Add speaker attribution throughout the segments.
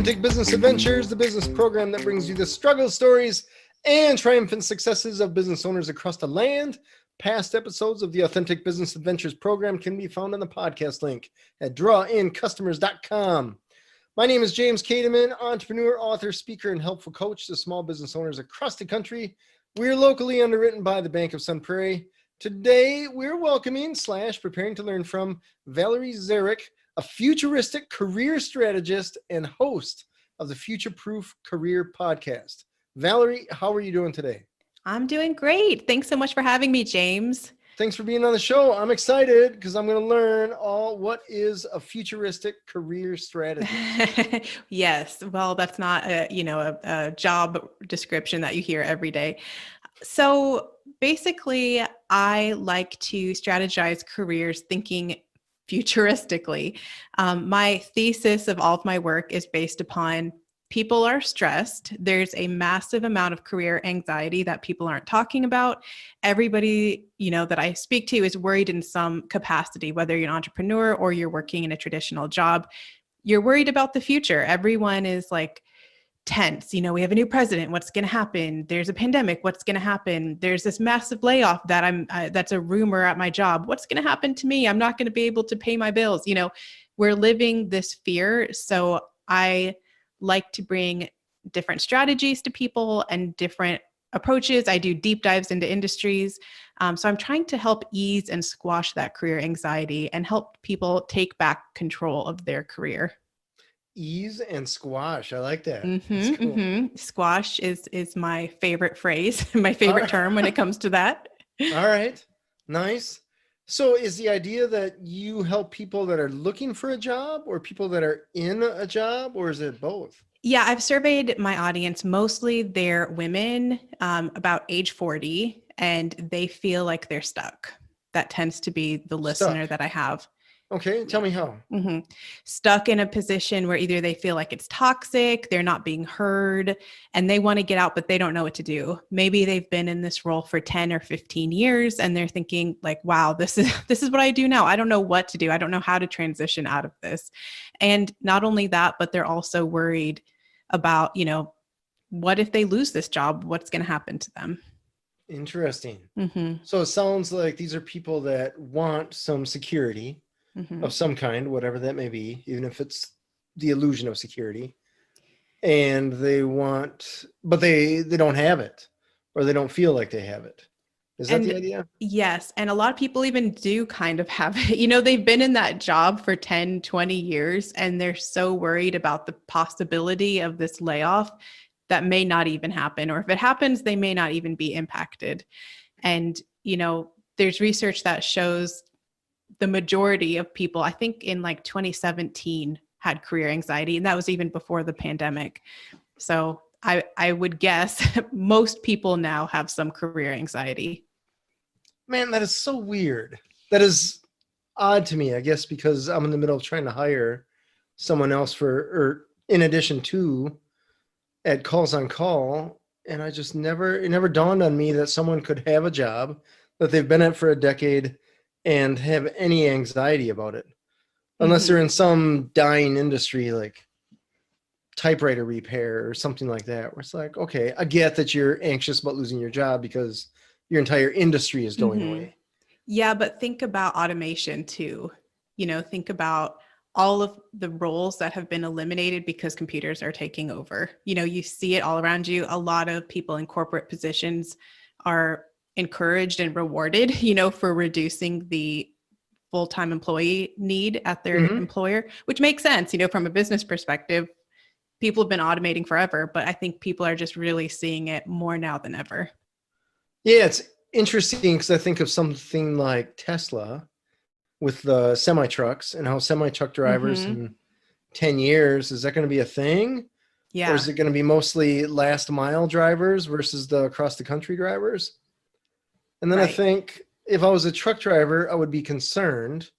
Speaker 1: Authentic Business Adventures, the business program that brings you the struggle stories and triumphant successes of business owners across the land. Past episodes of the Authentic Business Adventures program can be found on the podcast link at drawincustomers.com. My name is James Kademan, entrepreneur, author, speaker, and helpful coach to small business owners across the country. We're locally underwritten by the Bank of Sun Prairie. Today, we're welcoming / preparing to learn from Valerie Zaric, a futuristic career strategist and host of the Futureproof Career Podcast. Valerie, how are you doing today?
Speaker 2: I'm doing great. Thanks so much for having me, James.
Speaker 1: Thanks for being on the show. I'm excited because I'm going to learn what is a futuristic career strategy.
Speaker 2: Yes. Well, that's not a job description that you hear every day. So basically, I like to strategize careers thinking futuristically. My thesis of all of my work is based upon people are stressed. There's a massive amount of career anxiety that people aren't talking about. Everybody, that I speak to is worried in some capacity, whether you're an entrepreneur or you're working in a traditional job. You're worried about the future. Everyone is like tense. We have a new president. What's going to happen? There's a pandemic. What's going to happen? There's this massive layoff that that's a rumor at my job. What's going to happen to me? I'm not going to be able to pay my bills. We're living this fear. So I like to bring different strategies to people and different approaches. I do deep dives into industries. So I'm trying to help ease and squash that career anxiety and help people take back control of their career.
Speaker 1: Ease and squash. I like that.
Speaker 2: That's cool. Squash is my favorite phrase, my favorite term when it comes to that.
Speaker 1: All right. Nice. So is the idea that you help people that are looking for a job or people that are in a job, or is it both?
Speaker 2: Yeah, I've surveyed my audience. Mostly they're women about age 40, and they feel like they're stuck. That tends to be the listener that I have.
Speaker 1: Okay, tell me how.
Speaker 2: Stuck in a position where either they feel like it's toxic, they're not being heard, and they want to get out, but they don't know what to do. Maybe they've been in this role for 10 or 15 years, and they're thinking like, wow, this is what I do now. I don't know what to do. I don't know how to transition out of this. And not only that, but they're also worried about, what if they lose this job? What's going to happen to them?
Speaker 1: Interesting. So it sounds like these are people that want some security of some kind, whatever that may be, even if it's the illusion of security, and they want, but they don't have it, or they don't feel like they have it. Is that the idea?
Speaker 2: Yes. And a lot of people even do kind of have it. They've been in that job for 10, 20 years, and they're so worried about the possibility of this layoff that may not even happen. Or if it happens, they may not even be impacted. And, there's research that shows the majority of people, I think in like 2017, had career anxiety, and that was even before the pandemic. So I would guess most people now have some career anxiety.
Speaker 1: Man, that is so weird. That is odd to me, I guess, because I'm in the middle of trying to hire someone else or in addition to at Calls on Call. And it never dawned on me that someone could have a job that they've been at for a decade and have any anxiety about it, unless they're in some dying industry like typewriter repair or something like that, where it's like, okay, I get that you're anxious about losing your job because your entire industry is going away.
Speaker 2: Yeah, but think about automation too. Think about all of the roles that have been eliminated because computers are taking over. You see it all around you. A lot of people in corporate positions are encouraged and rewarded, for reducing the full-time employee need at their employer, which makes sense, from a business perspective. People have been automating forever, but I think people are just really seeing it more now than ever.
Speaker 1: Yeah, it's interesting because I think of something like Tesla with the semi-trucks and how semi-truck drivers in 10 years, is that going to be a thing?
Speaker 2: Yeah.
Speaker 1: Or is it going to be mostly last mile drivers versus the across the country drivers? And then I think if I was a truck driver, I would be concerned,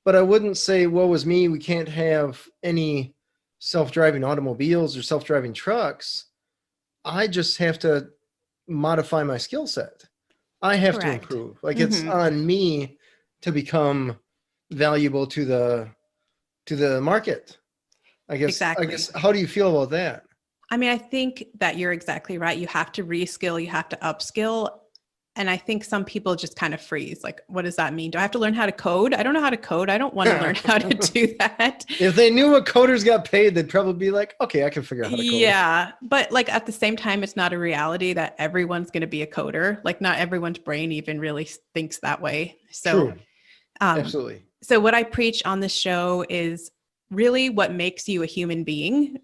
Speaker 1: but I wouldn't say, woe is me, we can't have any self-driving automobiles or self-driving trucks. I just have to modify my skill set. I have to improve. Like it's on me to become valuable to the market.
Speaker 2: Exactly.
Speaker 1: How do you feel about that?
Speaker 2: I mean, I think that you're exactly right. You have to reskill, you have to upskill. And I think some people just kind of freeze. Like, what does that mean? Do I have to learn how to code? I don't know how to code. I don't want to learn how to do that.
Speaker 1: If they knew what coders got paid, they'd probably be like, okay, I can figure out how to code.
Speaker 2: Yeah. But like at the same time, it's not a reality that everyone's going to be a coder. Like not everyone's brain even really thinks that way. So,
Speaker 1: True. Absolutely.
Speaker 2: So what I preach on this show is really what makes you a human being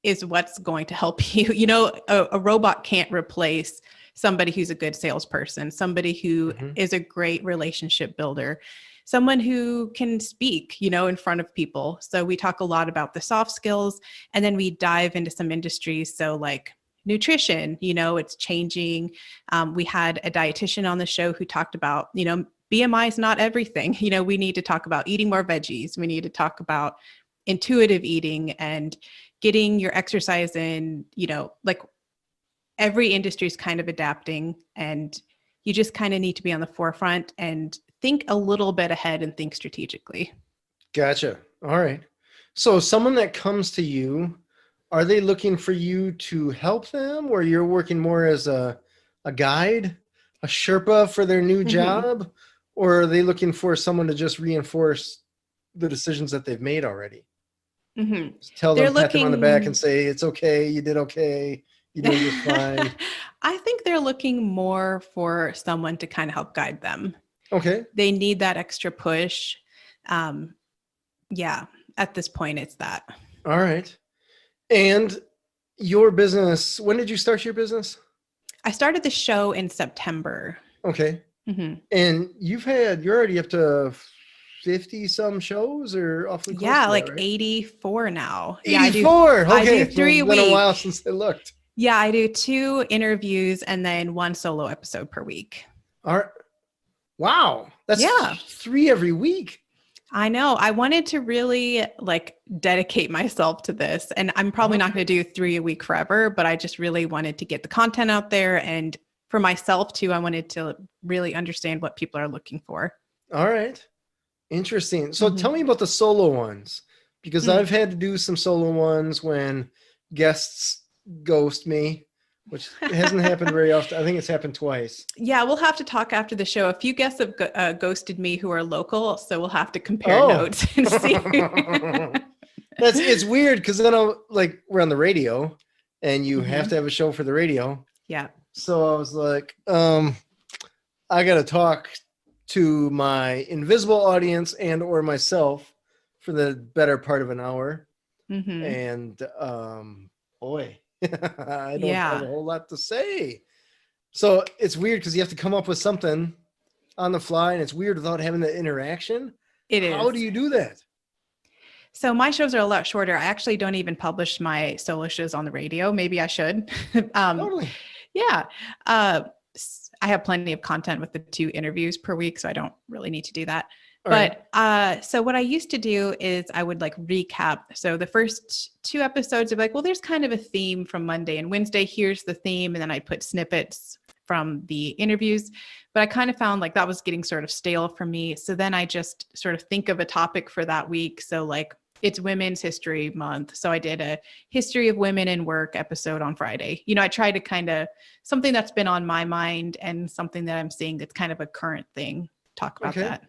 Speaker 2: is what's going to help you. You know, a robot can't replace somebody who's a good salesperson, somebody who is a great relationship builder, someone who can speak, you know, in front of people. So we talk a lot about the soft skills, and then we dive into some industries. So like nutrition, you know, it's changing. We had a dietitian on the show who talked about, you know, BMI is not everything. You know, we need to talk about eating more veggies. We need to talk about intuitive eating and getting your exercise in, you know, like every industry is kind of adapting, and you just kind of need to be on the forefront and think a little bit ahead and think strategically.
Speaker 1: Gotcha. All right. So someone that comes to you, are they looking for you to help them, or you're working more as a guide, a Sherpa for their new job, or are they looking for someone to just reinforce the decisions that they've made already? Just tell them, pat them on the back and say, it's okay, you did okay. You're doing just fine.
Speaker 2: I think they're looking more for someone to kind of help guide them.
Speaker 1: Okay.
Speaker 2: They need that extra push. Yeah, at this point, it's that.
Speaker 1: All right. And your business, when did you start your business?
Speaker 2: I started the show in September.
Speaker 1: Okay. And you're already up to 50 some shows, or awfully close to that,
Speaker 2: like
Speaker 1: right?
Speaker 2: 84 now.
Speaker 1: 84.
Speaker 2: Yeah, I do
Speaker 1: okay.
Speaker 2: 3
Speaker 1: It's
Speaker 2: weeks.
Speaker 1: been a while since I looked.
Speaker 2: Yeah, I do 2 interviews and then 1 solo episode per week.
Speaker 1: All right. Wow. That's 3 every week.
Speaker 2: I know. I wanted to really like dedicate myself to this, and I'm probably not going to do 3 a week forever, but I just really wanted to get the content out there. And for myself too, I wanted to really understand what people are looking for.
Speaker 1: All right. Interesting. So tell me about the solo ones, because I've had to do some solo ones when guests ghost me, which hasn't happened very often. I think it's happened twice.
Speaker 2: Yeah, we'll have to talk after the show. A few guests have ghosted me who are local, so we'll have to compare notes and see.
Speaker 1: It's weird because then we're on the radio, and you have to have a show for the radio.
Speaker 2: Yeah.
Speaker 1: So I was like, I got to talk to my invisible audience and or myself for the better part of an hour. And boy, I don't have a whole lot to say. So it's weird because you have to come up with something on the fly, and it's weird without having the interaction.
Speaker 2: It is.
Speaker 1: How do you do that? So
Speaker 2: my shows are a lot shorter. I actually don't even publish my solo shows on the radio. Maybe I should.
Speaker 1: Totally.
Speaker 2: Yeah. I have plenty of content with the 2 interviews per week, so I don't really need to do that. So what I used to do is I would like recap. So the first 2 episodes of like, well, there's kind of a theme from Monday and Wednesday. Here's the theme. And then I put snippets from the interviews, but I kind of found like that was getting sort of stale for me. So then I just sort of think of a topic for that week. So like it's Women's History Month. So I did a history of women in work episode on Friday. You know, I try to kind of something that's been on my mind and something that I'm seeing that's kind of a current thing, talk about that.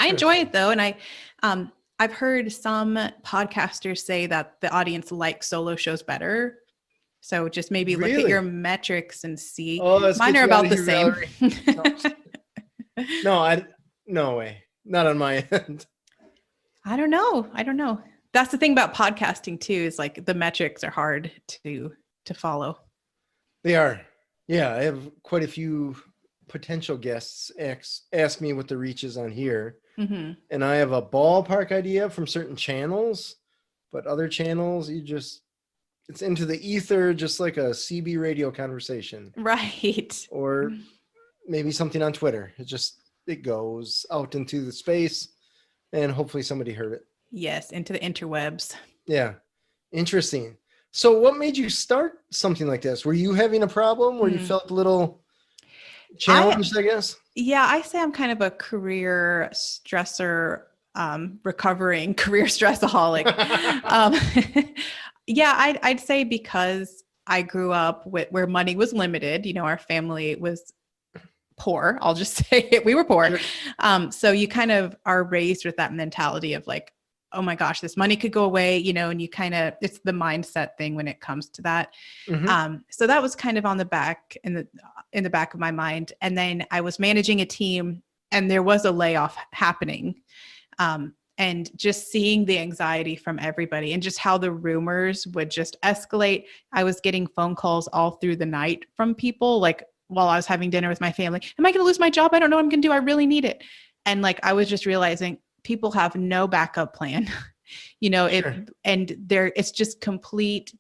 Speaker 2: I enjoy it though. And I've heard some podcasters say that the audience likes solo shows better. So just maybe look at your metrics and see. Mine are about the same.
Speaker 1: No way. Not on my end.
Speaker 2: I don't know. That's the thing about podcasting too, is like the metrics are hard to follow.
Speaker 1: They are. Yeah. I have quite a few potential guests ask me what the reach is on here. And I have a ballpark idea from certain channels, but other channels, it's into the ether, just like a CB radio conversation.
Speaker 2: Right.
Speaker 1: Or maybe something on Twitter. It goes out into the space, and hopefully somebody heard it.
Speaker 2: Yes, into the interwebs.
Speaker 1: Yeah. Interesting. So what made you start something like this? Were you having a problem where you felt a little challenged, I guess?
Speaker 2: Yeah, I say I'm kind of a career stressor. recovering career stressaholic. Yeah, I'd say because I grew up where money was limited, you know, our family was poor. I'll just say it. We were poor.
Speaker 1: Sure.
Speaker 2: So you kind of are raised with that mentality of like, oh my gosh, this money could go away, you know, and you kind of, it's the mindset thing when it comes to that. So that was kind of on the back in the back of my mind. And then I was managing a team and there was a layoff happening. And just seeing the anxiety from everybody and just how the rumors would just escalate. I was getting phone calls all through the night from people, like while I was having dinner with my family. Am I going to lose my job? I don't know what I'm going to do. I really need it. And like, I was just realizing people have no backup plan, you know, it's just completely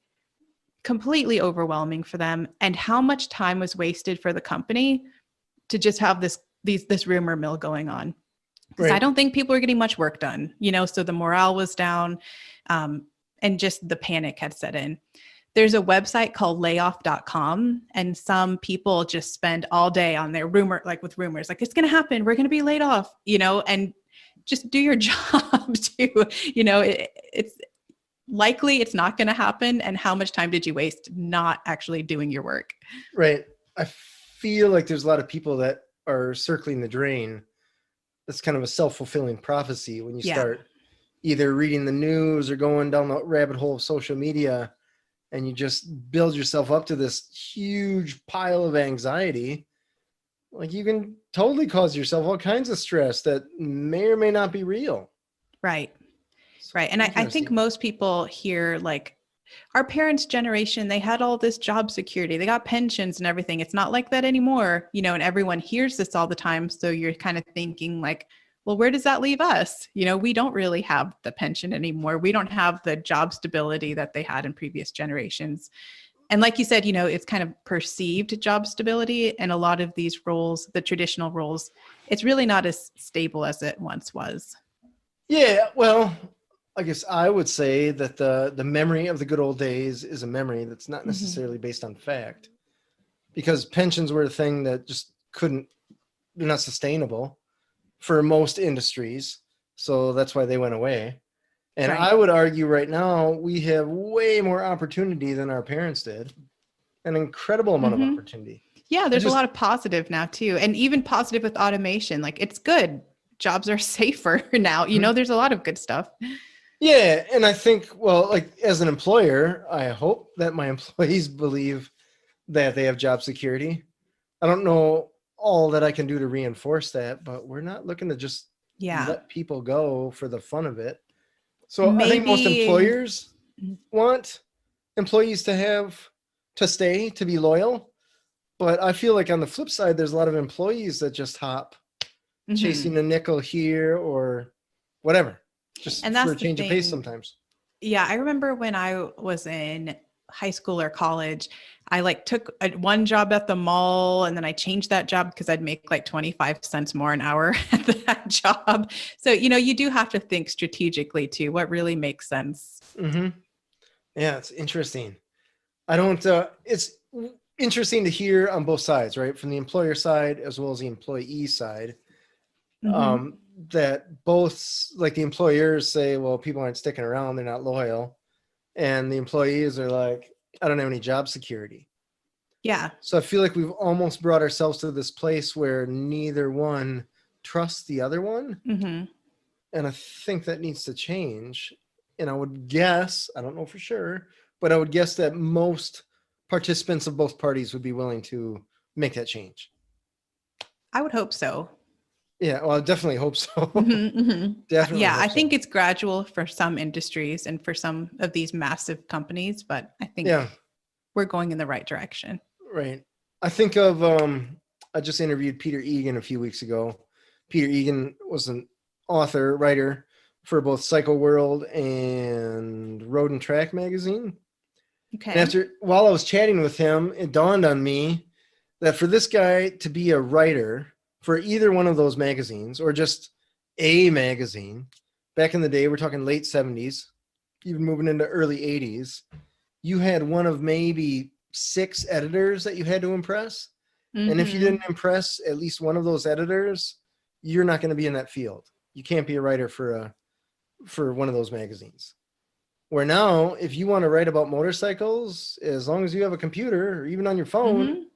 Speaker 2: overwhelming for them. And how much time was wasted for the company to just have this rumor mill going on. Because I don't think people are getting much work done, you know, so the morale was down and just the panic had set in. There's a website called layoff.com and some people just spend all day on their rumors, like it's going to happen. We're going to be laid off, you know, and just do your job too. You know, it's likely it's not going to happen. And how much time did you waste not actually doing your work?
Speaker 1: Right. I feel like there's a lot of people that are circling the drain. That's kind of a self-fulfilling prophecy when you start either reading the news or going down the rabbit hole of social media, and you just build yourself up to this huge pile of anxiety. Like you can totally cause yourself all kinds of stress that may or may not be real.
Speaker 2: Right. Right. And I think most people hear like our parents' generation, they had all this job security, they got pensions and everything. It's not like that anymore, you know, and everyone hears this all the time. So you're kind of thinking like, well, where does that leave us? You know, we don't really have the pension anymore. We don't have the job stability that they had in previous generations. And like you said, you know, it's kind of perceived job stability. And a lot of these roles, the traditional roles, it's really not as stable as it once was.
Speaker 1: Yeah, well, I guess I would say that the memory of the good old days is a memory that's not necessarily based on fact, because pensions were a thing that just they're not sustainable for most industries. So that's why they went away. And I would argue right now we have way more opportunity than our parents did. An incredible amount of opportunity.
Speaker 2: Yeah, there's a lot of positive now too. And even positive with automation. Like it's good. Jobs are safer now. You know, there's a lot of good stuff.
Speaker 1: Yeah. And I think, well, like as an employer, I hope that my employees believe that they have job security. I don't know all that I can do to reinforce that, but we're not looking to just let people go for the fun of it. So I think most employers want employees to stay, to be loyal. But I feel like on the flip side, there's a lot of employees that just hop chasing a nickel here or whatever, just for a change of pace sometimes.
Speaker 2: Yeah. I remember when I was in high school or college, I like took one job at the mall and then I changed that job because I'd make like 25 cents more an hour at that job. So, you know, you do have to think strategically too, what really makes sense.
Speaker 1: Yeah, it's interesting. It's interesting to hear on both sides, right? From the employer side as well as the employee side, that both, like the employers say, well, people aren't sticking around, they're not loyal. And the employees are like, I don't have any job security.
Speaker 2: Yeah.
Speaker 1: So I feel like we've almost brought ourselves to this place where neither one trusts the other one. And I think that needs to change. And I would guess, I don't know for sure, but I would guess that most participants of both parties would be willing to make that change.
Speaker 2: I would hope so.
Speaker 1: Yeah, well, I definitely hope so. Definitely.
Speaker 2: Yeah, I think it's gradual for some industries and for some of these massive companies, but I think we're going in the right direction.
Speaker 1: Right. I think of, I just interviewed Peter Egan a few weeks ago. Peter Egan was an author, writer for both Cycle World and Road and Track magazine.
Speaker 2: Okay.
Speaker 1: And while I was chatting with him, it dawned on me that for this guy to be a writer for either one of those magazines or just a magazine, back in the day, we're talking late 70s, even moving into early 80s, you had one of maybe 6 editors that you had to impress. And if you didn't impress at least one of those editors, you're not going to be in that field. you can't be a writer for one of those magazines. Where now, if you want to write about motorcycles, as long as you have a computer or even on your phone,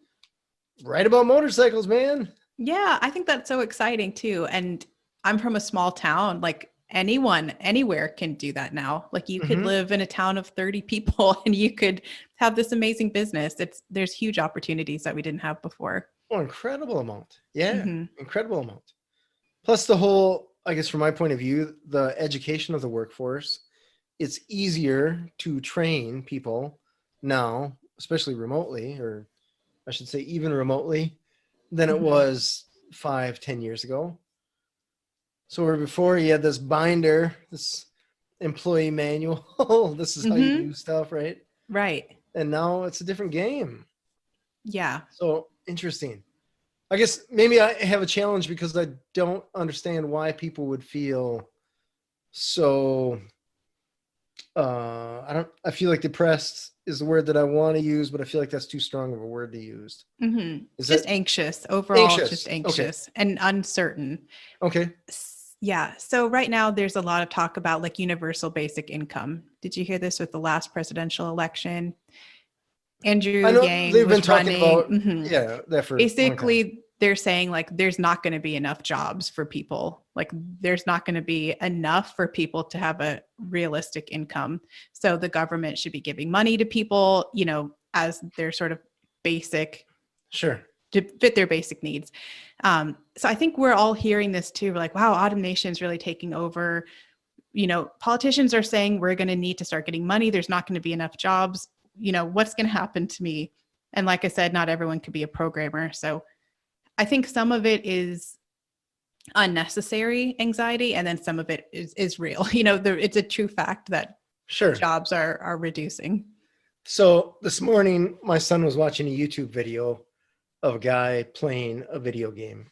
Speaker 1: write about motorcycles, man.
Speaker 2: Yeah, I think that's so exciting too. And I'm from a small town. Like anyone, anywhere can do that now. Like you could live in a town of 30 people and you could have this amazing business. There's huge opportunities that we didn't have before.
Speaker 1: Oh, incredible amount. Yeah, incredible amount. Plus the whole, I guess from my point of view, the education of the workforce, it's easier to train people now, especially remotely, or I should say even remotely, than it was 5-10 years ago. So where before you had this binder, this employee manual, this is how you do stuff, right?
Speaker 2: Right.
Speaker 1: And now it's a different game.
Speaker 2: Yeah.
Speaker 1: So interesting. I guess maybe I have a challenge because I don't understand why people would feel so, I feel like depressed is the word that I want to use, but I feel like that's too strong of a word to use.
Speaker 2: It's just anxious overall,
Speaker 1: anxious.
Speaker 2: Just anxious and uncertain.
Speaker 1: Okay.
Speaker 2: Yeah. So right now there's a lot of talk about like universal basic income. Did you hear this with the last presidential election? Andrew
Speaker 1: I know
Speaker 2: Yang
Speaker 1: they've
Speaker 2: was
Speaker 1: been talking
Speaker 2: running.
Speaker 1: about that for
Speaker 2: Basically, they're saying like there's not going to be enough jobs for people. Like there's not going to be enough for people to have a realistic income. So the government should be giving money to people, you know, as their sort of basic,
Speaker 1: Sure.
Speaker 2: to fit their basic needs. So I think we're all hearing this too. We're like, wow, automation is really taking over. You know, politicians are saying we're going to need to start getting money. There's not going to be enough jobs. You know, what's going to happen to me? And like I said, not everyone could be a programmer. So I think some of it is unnecessary anxiety, and then some of it is real. You know, it's a true fact that jobs are reducing.
Speaker 1: So this morning, my son was watching a YouTube video of a guy playing a video game.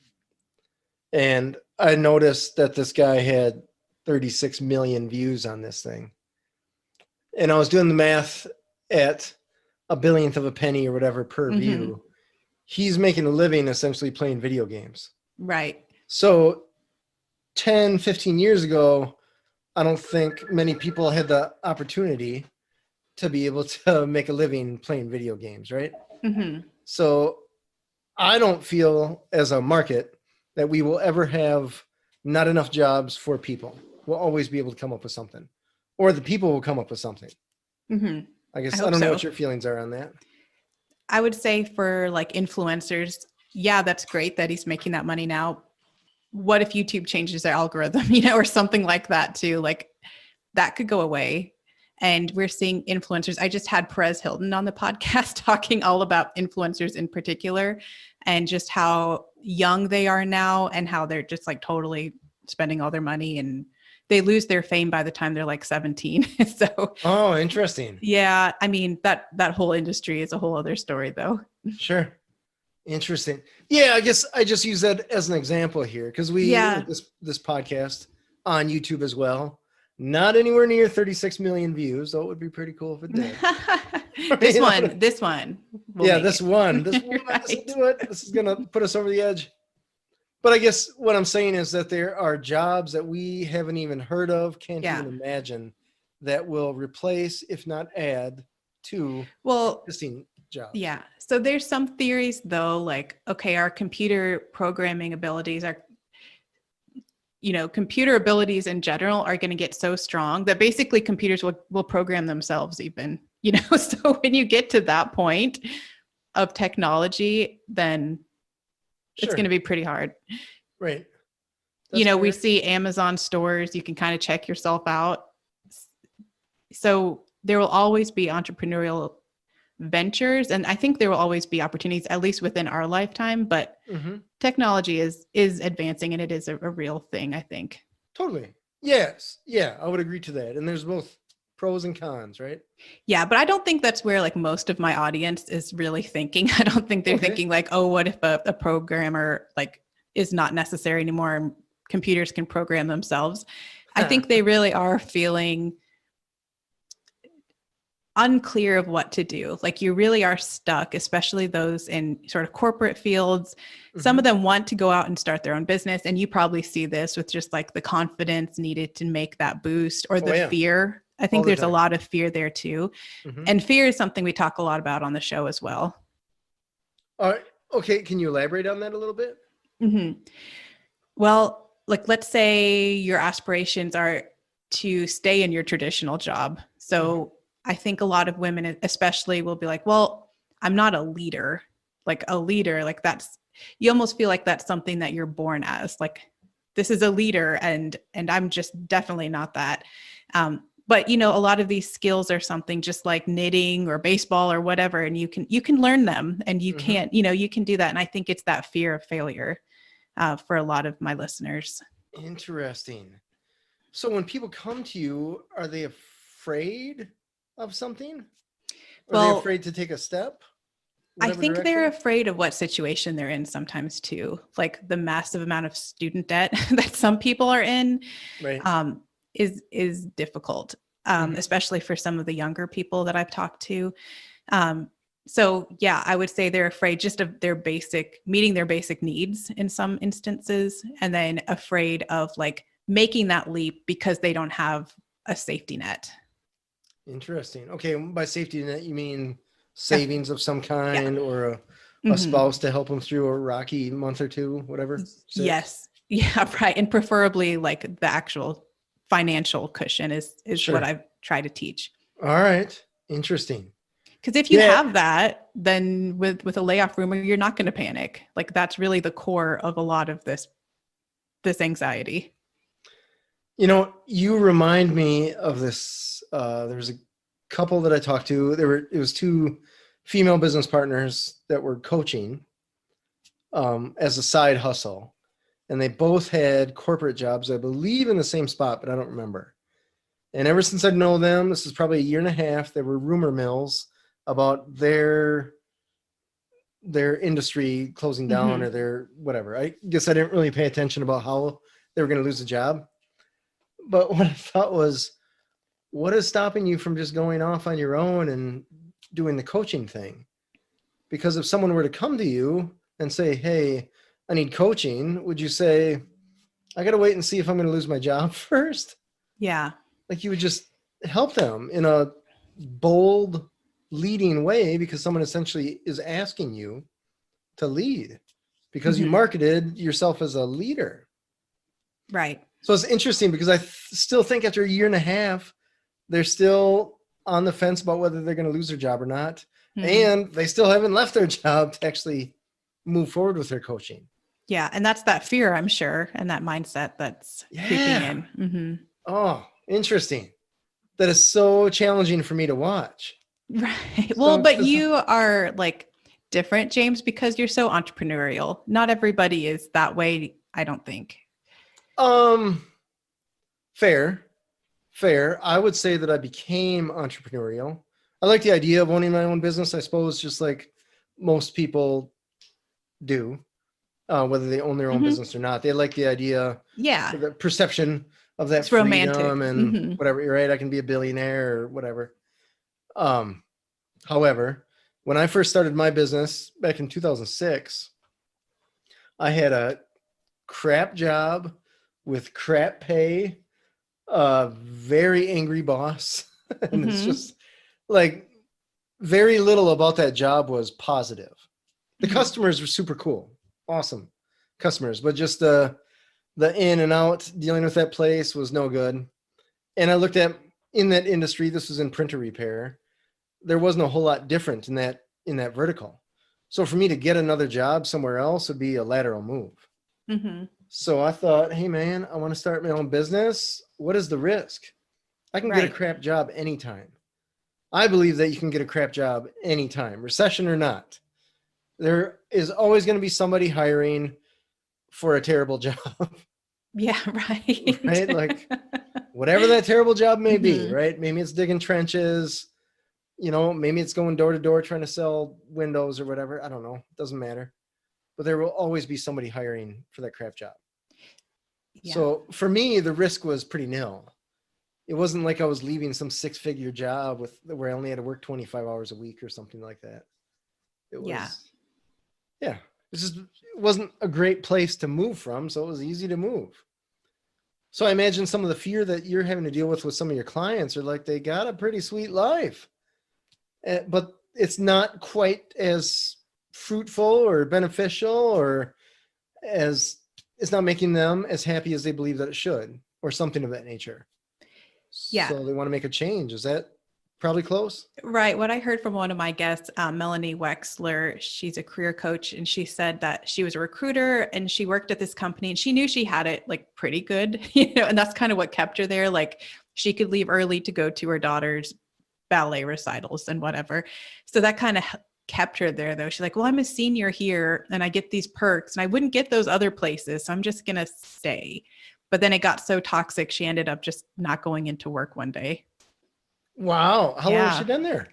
Speaker 1: And I noticed that this guy had 36 million views on this thing. And I was doing the math at a billionth of a penny or whatever per view. He's making a living essentially playing video games.
Speaker 2: Right.
Speaker 1: So 10, 15 years ago, I don't think many people had the opportunity to be able to make a living playing video games, right? So I don't feel as a market that we will ever have not enough jobs for people. We'll always be able to come up with something, or the people will come up with something. I guess I don't know what your feelings are on that.
Speaker 2: I would say for like influencers, yeah, that's great that he's making that money now. What if YouTube changes their algorithm, you know, or something like that too? Like that could go away. And we're seeing influencers. I just had Perez Hilton on the podcast talking all about influencers in particular and just how young they are now and how they're just like totally spending all their money and they lose their fame by the time they're like 17. So,
Speaker 1: oh, interesting.
Speaker 2: Yeah. I mean, that whole industry is a whole other story though.
Speaker 1: Sure. Interesting. Yeah. I guess I just use that as an example here because this podcast on YouTube as well. Not anywhere near 36 million views, though it would be pretty cool if it did.
Speaker 2: This one.
Speaker 1: Yeah, this one.
Speaker 2: Right.
Speaker 1: This will do it. This is going to put us over the edge. But I guess what I'm saying is that there are jobs that we haven't even heard of, can't even imagine, that will replace, if not add, to existing jobs.
Speaker 2: Yeah. So there's some theories, though, like, okay, our computer programming abilities are, you know, computer abilities in general are going to get so strong that basically computers will program themselves even, you know, so when you get to that point of technology, then it's going to be pretty hard.
Speaker 1: Right.
Speaker 2: That's fair. We see Amazon stores, you can kind of check yourself out. So there will always be entrepreneurial ventures. And I think there will always be opportunities, at least within our lifetime, but technology is advancing and it is a real thing, I think.
Speaker 1: Totally. Yes. Yeah, I would agree to that. And there's both pros and cons, right?
Speaker 2: Yeah, but I don't think that's where like most of my audience is really thinking. I don't think they're thinking like, oh, what if a programmer like is not necessary anymore and computers can program themselves. I think they really are feeling unclear of what to do. Like you really are stuck, especially those in sort of corporate fields. Some of them want to go out and start their own business. And you probably see this with just like the confidence needed to make that boost or the fear. I think there's a lot of fear there too. And fear is something we talk a lot about on the show as well.
Speaker 1: Okay. Can you elaborate on that a little bit?
Speaker 2: Well, like let's say your aspirations are to stay in your traditional job. So I think a lot of women especially will be like, well, I'm not a leader. Like a leader, like that's, you almost feel like that's something that you're born as. Like this is a leader and I'm just definitely not that. But a lot of these skills are something just like knitting or baseball or whatever, and you can learn them and you can't, you can do that. And I think it's that fear of failure for a lot of my listeners.
Speaker 1: Interesting. So when people come to you, are they afraid of something? Are they afraid to take a step?
Speaker 2: I think they're afraid of what situation they're in sometimes too. Like the massive amount of student debt that some people are in is difficult, especially for some of the younger people that I've talked to. So yeah, I would say they're afraid just of meeting their basic needs in some instances, and then afraid of like making that leap because they don't have a safety net.
Speaker 1: Interesting. Okay. By safety net, you mean savings of some kind or a spouse to help them through a rocky month or two, whatever?
Speaker 2: Yes. Yeah, right. And preferably like the actual financial cushion is what I try to teach.
Speaker 1: All right. Interesting.
Speaker 2: Because if you have that, then with a layoff rumor, you're not going to panic. Like that's really the core of a lot of this anxiety.
Speaker 1: You remind me of this. There was a couple that I talked to. It was two female business partners that were coaching as a side hustle. And they both had corporate jobs, I believe in the same spot, but I don't remember. And ever since I've known them, this is probably a year and a half, there were rumor mills about their industry closing down or their whatever. I guess I didn't really pay attention about how they were going to lose a job. But what I thought was, what is stopping you from just going off on your own and doing the coaching thing? Because if someone were to come to you and say, hey, I need coaching, would you say, I got to wait and see if I'm going to lose my job first?
Speaker 2: Yeah.
Speaker 1: Like you would just help them in a bold, leading way because someone essentially is asking you to lead because you marketed yourself as a leader.
Speaker 2: Right.
Speaker 1: So it's interesting because I still think after a year and a half, they're still on the fence about whether they're going to lose their job or not. And they still haven't left their job to actually move forward with their coaching.
Speaker 2: Yeah. And that's that fear, I'm sure. And that mindset that's creeping in.
Speaker 1: Oh, interesting. That is so challenging for me to watch.
Speaker 2: Right. Well, but you are like different, James, because you're so entrepreneurial. Not everybody is that way, I don't think.
Speaker 1: Fair. I would say that I became entrepreneurial. I like the idea of owning my own business, I suppose, just like most people do, whether they own their own business or not. They like the idea, the perception of that freedom romantic. And whatever. You're right. I can be a billionaire or whatever. However, when I first started my business back in 2006, I had a crap job with crap pay, a very angry boss. And it's just like very little about that job was positive. The customers were super cool. Awesome customers, but just the in and out dealing with that place was no good. And I looked at in that industry, this was in printer repair. There wasn't a whole lot different in that vertical. So for me to get another job somewhere else would be a lateral move. So I thought, hey man, I want to start my own business. What is the risk? I can get a crap job anytime. I believe that you can get a crap job anytime, recession or not. There is always going to be somebody hiring for a terrible job.
Speaker 2: Yeah, right.
Speaker 1: Right? Like whatever that terrible job may be, right? Maybe it's digging trenches, maybe it's going door to door trying to sell windows or whatever. I don't know. It doesn't matter. But there will always be somebody hiring for that crap job. Yeah. So for me, the risk was pretty nil. it wasn't like I was leaving some 6-figure job where I only had to work 25 hours a week or something like that. It was, yeah, it wasn't a great place to move from. So it was easy to move. So I imagine some of the fear that you're having to deal with some of your clients are like, they got a pretty sweet life, but it's not quite as fruitful or beneficial, or as it's not making them as happy as they believe that it should, or something of that nature.
Speaker 2: Yeah.
Speaker 1: So they want to make a change. Is that probably close?
Speaker 2: Right. What I heard from one of my guests, Melanie Wexler, she's a career coach, and she said that she was a recruiter and she worked at this company and she knew she had it like pretty good, and that's kind of what kept her there. Like she could leave early to go to her daughter's ballet recitals and whatever. So that kind of kept her there though. She's like, well, I'm a senior here and I get these perks and I wouldn't get those other places. So I'm just going to stay. But then it got so toxic. She ended up just not going into work one day.
Speaker 1: Wow. How long has she been there?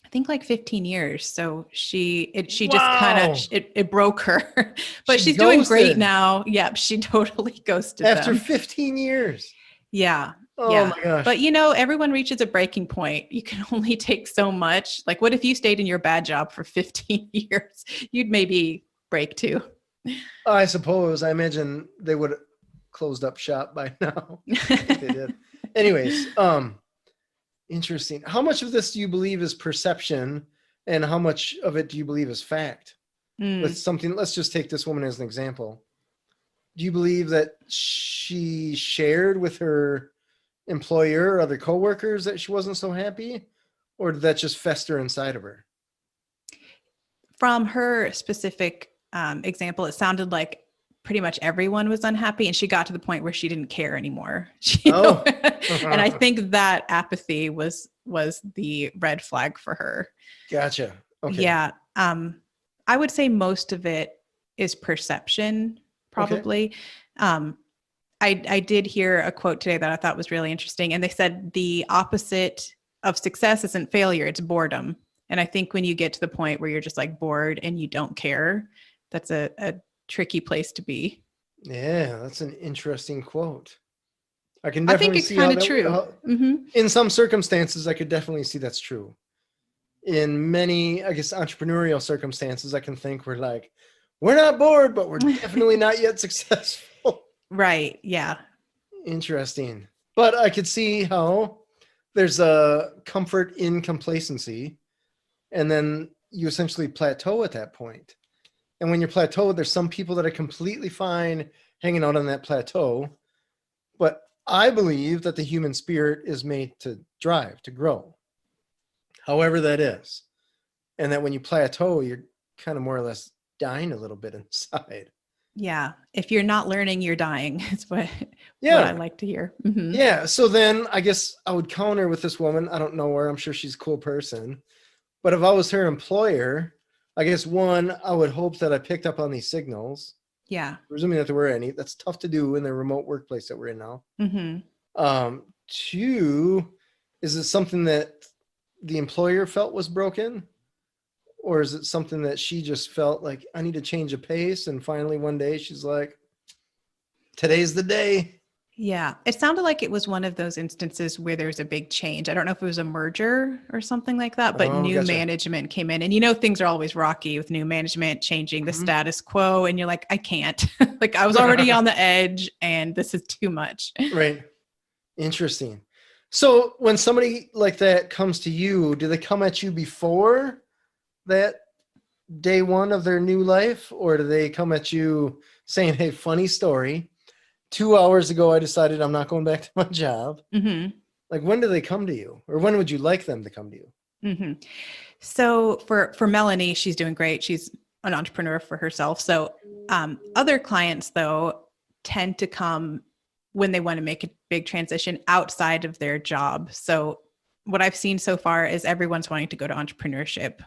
Speaker 2: I think like 15 years. So just kind of, it broke her, but she's doing great now. Yep. She totally ghosted
Speaker 1: after
Speaker 2: them.
Speaker 1: 15 years.
Speaker 2: Yeah.
Speaker 1: Oh my gosh.
Speaker 2: But everyone reaches a breaking point. You can only take so much. Like what if you stayed in your bad job for 15 years? You'd maybe break too.
Speaker 1: I suppose. I imagine they would have closed up shop by now. I think they did. Anyways, interesting. How much of this do you believe is perception, and how much of it do you believe is fact? With something, let's just take this woman as an example. Do you believe that she shared with her employer or other coworkers that she wasn't so happy, or did that just fester inside of her?
Speaker 2: From her specific example, it sounded like pretty much everyone was unhappy, and she got to the point where she didn't care anymore. And I think that apathy was the red flag for her.
Speaker 1: Gotcha. Okay.
Speaker 2: Yeah. I would say most of it is perception, probably. Okay. I did hear a quote today that I thought was really interesting. And they said the opposite of success isn't failure, it's boredom. And I think when you get to the point where you're just like bored and you don't care, that's a tricky place to be.
Speaker 1: Yeah, that's an interesting quote. I think
Speaker 2: it's kind of true.
Speaker 1: In some circumstances, I could definitely see that's true. In many, I guess, entrepreneurial circumstances, I can think we're like, we're not bored, but we're definitely not yet successful.
Speaker 2: Right. Yeah.
Speaker 1: Interesting. But I could see how there's a comfort in complacency, and then you essentially plateau at that point. And when you're plateaued, there's some people that are completely fine hanging out on that plateau. But I believe that the human spirit is made to drive, to grow, however that is. And that when you plateau, you're kind of more or less dying a little bit inside.
Speaker 2: Yeah. If you're not learning, you're dying. Is what I like to hear. Mm-hmm.
Speaker 1: Yeah. So then I guess I would counter with this woman. I don't know her. I'm sure she's a cool person. But if I was her employer, I guess one, I would hope that I picked up on these signals.
Speaker 2: Yeah.
Speaker 1: Presuming that there were any. That's tough to do in the remote workplace that we're in now.
Speaker 2: Mm-hmm.
Speaker 1: Two, is it something that the employer felt was broken? Or is it something that she just felt like, I need to change a pace? And finally one day she's like, today's the day.
Speaker 2: Yeah. It sounded like it was one of those instances where there's a big change. I don't know if it was a merger or something like that, but new management came in, and things are always rocky with new management changing the status quo. And you're like, I can't. Like I was already on the edge and this is too much.
Speaker 1: Right. Interesting. So when somebody like that comes to you, do they come at you before that day one of their new life, or do they come at you saying, hey, funny story, 2 hours ago I decided I'm not going back to my job?
Speaker 2: Mm-hmm.
Speaker 1: Like, when do they come to you, or when would you like them to come to you?
Speaker 2: Mm-hmm. So for Melanie, she's doing great. She's an entrepreneur for herself. So other clients though tend to come when they want to make a big transition outside of their job. So what I've seen so far is everyone's wanting to go to entrepreneurship.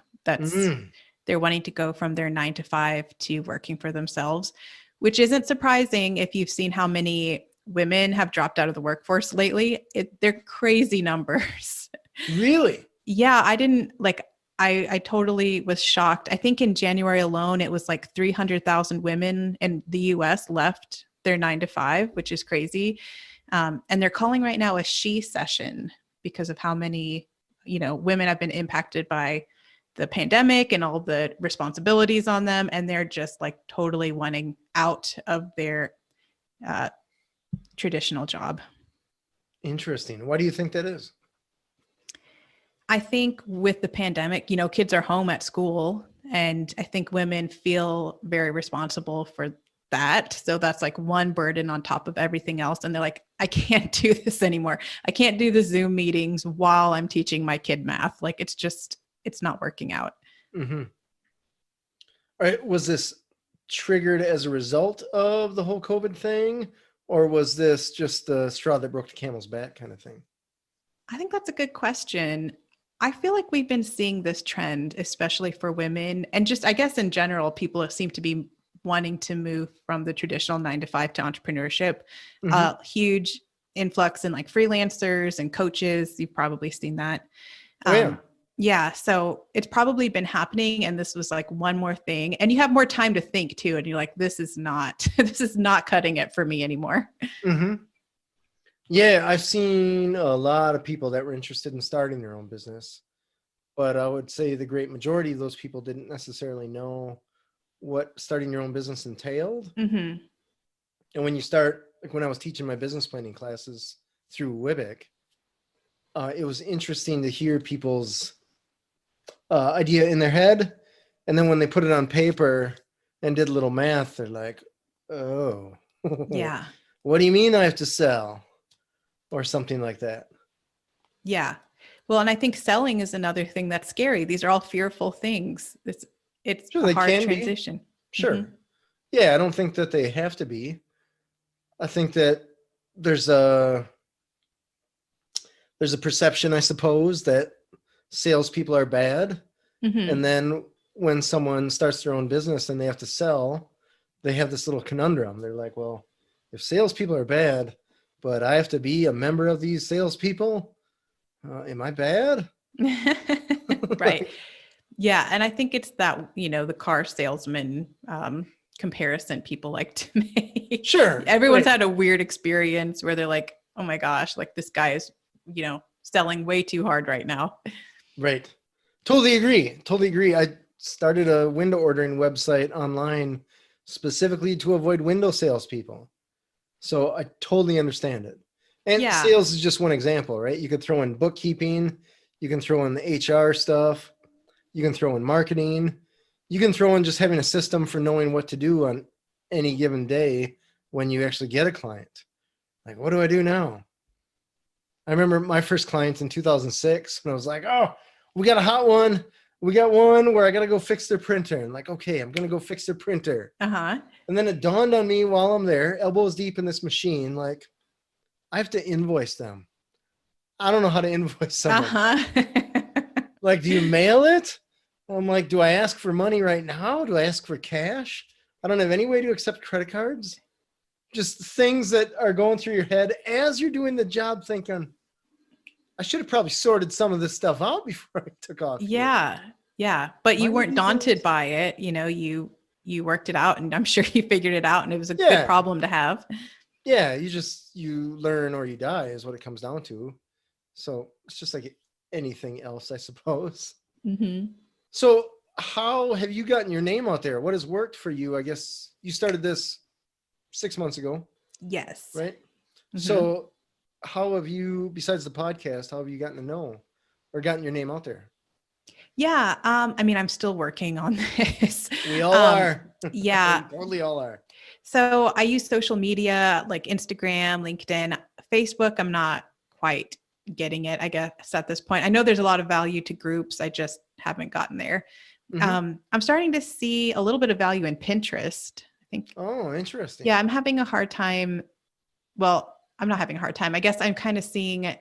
Speaker 2: They're wanting to go from their 9-to-5 to working for themselves, which isn't surprising if you've seen how many women have dropped out of the workforce lately. They're crazy numbers.
Speaker 1: Really?
Speaker 2: Yeah. I totally was shocked. I think in January alone, it was like 300,000 women in the US left their 9-to-5, which is crazy. And they're calling right now a she session because of how many, women have been impacted by the pandemic and all the responsibilities on them. And they're just like totally wanting out of their traditional job.
Speaker 1: Interesting. Why do you think that is?
Speaker 2: I think with the pandemic, kids are home at school, and I think women feel very responsible for that. So that's like one burden on top of everything else. And they're like, I can't do this anymore. I can't do the Zoom meetings while I'm teaching my kid math. Like it's not working out.
Speaker 1: Mm-hmm. All right. Was this triggered as a result of the whole COVID thing? Or was this just the straw that broke the camel's back kind of thing?
Speaker 2: I think that's a good question. I feel like we've been seeing this trend, especially for women, and just, I guess, in general, people seem to be wanting to move from the traditional 9 to 5 to entrepreneurship.
Speaker 1: Mm-hmm.
Speaker 2: Huge influx in like freelancers and coaches. You've probably seen that.
Speaker 1: Oh, yeah.
Speaker 2: Yeah. So it's probably been happening. And this was like one more thing. And you have more time to think too. And you're like, this is not cutting it for me anymore.
Speaker 1: Mm-hmm. Yeah, I've seen a lot of people that were interested in starting their own business, but I would say the great majority of those people didn't necessarily know what starting your own business entailed.
Speaker 2: Mm-hmm.
Speaker 1: And when you start, like when I was teaching my business planning classes through WIBIC, it was interesting to hear people's idea in their head. And then when they put it on paper and did a little math, they're like, oh,
Speaker 2: yeah.
Speaker 1: What do you mean I have to sell? Or something like that.
Speaker 2: Yeah. Well, and I think selling is another thing that's scary. These are all fearful things. It's
Speaker 1: Sure,
Speaker 2: a hard transition.
Speaker 1: Sure.
Speaker 2: Mm-hmm.
Speaker 1: Yeah, I don't think that they have to be. I think that there's a perception, I suppose, that salespeople are bad.
Speaker 2: Mm-hmm.
Speaker 1: And then when someone starts their own business and they have to sell, they have this little conundrum. They're like, well, if salespeople are bad, but I have to be a member of these salespeople, am I bad?
Speaker 2: Right. Yeah. And I think it's that, the car salesman comparison people like to make.
Speaker 1: Sure.
Speaker 2: Everyone's had a weird experience where they're like, oh my gosh, like this guy is, selling way too hard right now.
Speaker 1: Right. Totally agree. I started a window ordering website online specifically to avoid window salespeople. So I totally understand it. And sales is just one example, right? You could throw in bookkeeping, you can throw in the HR stuff, you can throw in marketing, you can throw in just having a system for knowing what to do on any given day when you actually get a client. Like, what do I do now? I remember my first client in 2006 when I was like, oh, we got a hot one. We got one where I got to go fix their printer. And like, okay, I'm going to go fix their printer.
Speaker 2: Uh-huh.
Speaker 1: And then it dawned on me while I'm there, elbows deep in this machine, like, I have to invoice them. I don't know how to invoice someone.
Speaker 2: Uh-huh.
Speaker 1: Like, do you mail it? I'm like, do I ask for money right now? Do I ask for cash? I don't have any way to accept credit cards. Just things that are going through your head as you're doing the job thinking, I should have probably sorted some of this stuff out before I took off.
Speaker 2: Yeah. Here. Yeah. But you weren't daunted by it. You worked it out, and I'm sure you figured it out, and it was a good problem to have.
Speaker 1: Yeah. You learn or you die is what it comes down to. So it's just like anything else, I suppose.
Speaker 2: Mm-hmm.
Speaker 1: So how have you gotten your name out there? What has worked for you? I guess you started this 6 months ago.
Speaker 2: Yes.
Speaker 1: Right.
Speaker 2: Mm-hmm.
Speaker 1: So how have you, besides the podcast, how have you gotten to know or gotten your name out there?
Speaker 2: Yeah. I'm still working on this.
Speaker 1: We all are.
Speaker 2: Yeah.
Speaker 1: We totally all are.
Speaker 2: So I use social media like Instagram, LinkedIn, Facebook. I'm not quite getting it, I guess, at this point. I know there's a lot of value to groups. I just haven't gotten there. Mm-hmm. I'm starting to see a little bit of value in Pinterest, I think.
Speaker 1: Oh, interesting.
Speaker 2: Yeah, I'm having a hard time. Well, I'm not having a hard time. I guess I'm kind of seeing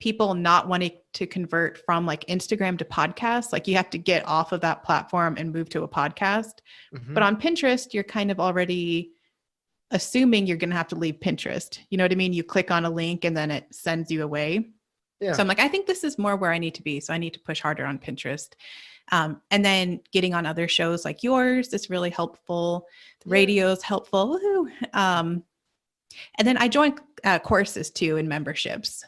Speaker 2: people not wanting to convert from like Instagram to podcasts. Like you have to get off of that platform and move to a podcast. Mm-hmm. But on Pinterest, you're kind of already assuming you're going to have to leave Pinterest. You know what I mean? You click on a link and then it sends you away. Yeah. So I'm like, I think this is more where I need to be. So I need to push harder on Pinterest. And then getting on other shows like yours is really helpful. The radio is helpful. Woohoo. And then I joined courses too and memberships.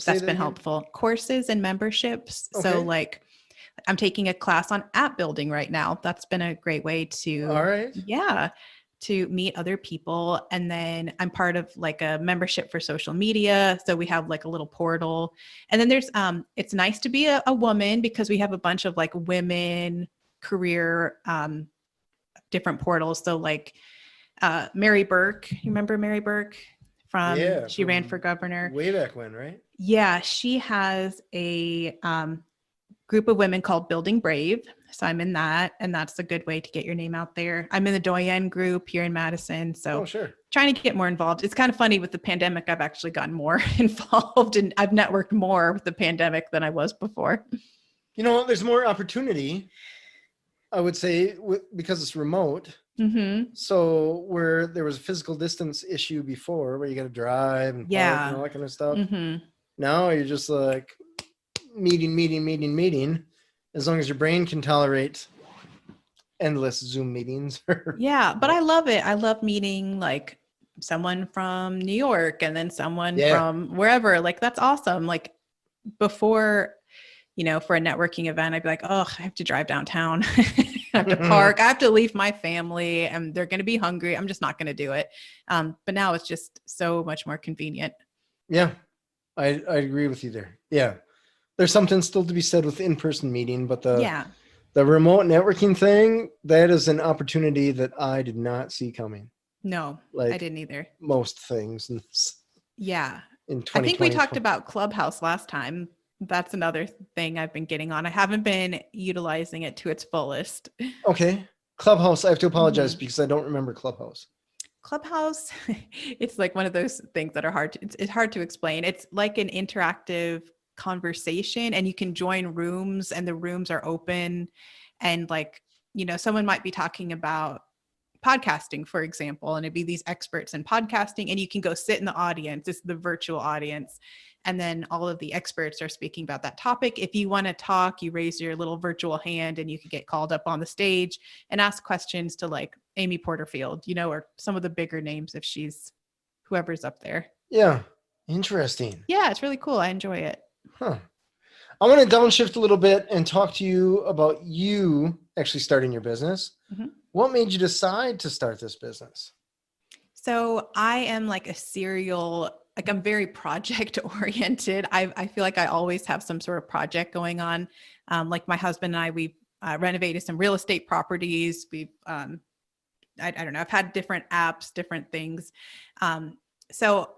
Speaker 2: That's been helpful. Courses and memberships.
Speaker 1: Okay.
Speaker 2: So like I'm taking a class on app building right now. That's been a great way to, to meet other people. And then I'm part of like a membership for social media. So we have like a little portal. And then there's, it's nice to be a woman because we have a bunch of like women career, different portals. So like Mary Burke, you remember Mary Burke she ran for governor
Speaker 1: way back when, right?
Speaker 2: Yeah. She has a, group of women called Building Brave. So I'm in that, and that's a good way to get your name out there. I'm in the Doyen group here in Madison. So trying to get more involved. It's kind of funny with the pandemic, I've actually gotten more involved and I've networked more with the pandemic than I was before.
Speaker 1: You know, there's more opportunity, I would say, because it's remote.
Speaker 2: Mm-hmm.
Speaker 1: So where there was a physical distance issue before where you got to drive and park and all that kind of stuff.
Speaker 2: Mm-hmm.
Speaker 1: Now you're just like, meeting, as long as your brain can tolerate endless Zoom meetings.
Speaker 2: Yeah, but I love it. I love meeting like someone from New York and then someone from wherever. Like, that's awesome. Like before, you know, for a networking event, I'd be like, oh, I have to drive downtown. I have to park. I have to leave my family and they're going to be hungry. I'm just not going to do it. But now it's just so much more convenient.
Speaker 1: Yeah, I agree with you there. Yeah. There's something still to be said with in-person meeting, but the remote networking thing, that is an opportunity that I did not see coming.
Speaker 2: No,
Speaker 1: like
Speaker 2: I didn't either.
Speaker 1: Most things.
Speaker 2: Yeah.
Speaker 1: In 2020,
Speaker 2: I think we talked about Clubhouse last time. That's another thing I've been getting on. I haven't been utilizing it to its fullest.
Speaker 1: Okay. Clubhouse, I have to apologize because I don't remember Clubhouse.
Speaker 2: Clubhouse, it's like one of those things that are it's hard to explain. It's like an interactive conversation and you can join rooms and the rooms are open and like, you know, someone might be talking about podcasting, for example, and it'd be these experts in podcasting and you can go sit in the audience. It's the virtual audience. And then all of the experts are speaking about that topic. If you want to talk, you raise your little virtual hand and you can get called up on the stage and ask questions to like Amy Porterfield, you know, or some of the bigger names if she's whoever's up there.
Speaker 1: Yeah. Interesting.
Speaker 2: Yeah, it's really cool. I enjoy it.
Speaker 1: Huh. I want to downshift a little bit and talk to you about you actually starting your business. Mm-hmm. What made you decide to start this business?
Speaker 2: So I am like I'm very project oriented. I feel like I always have some sort of project going on. Like my husband and I, we renovated some real estate properties. We've, I don't know, I've had different apps, different things. So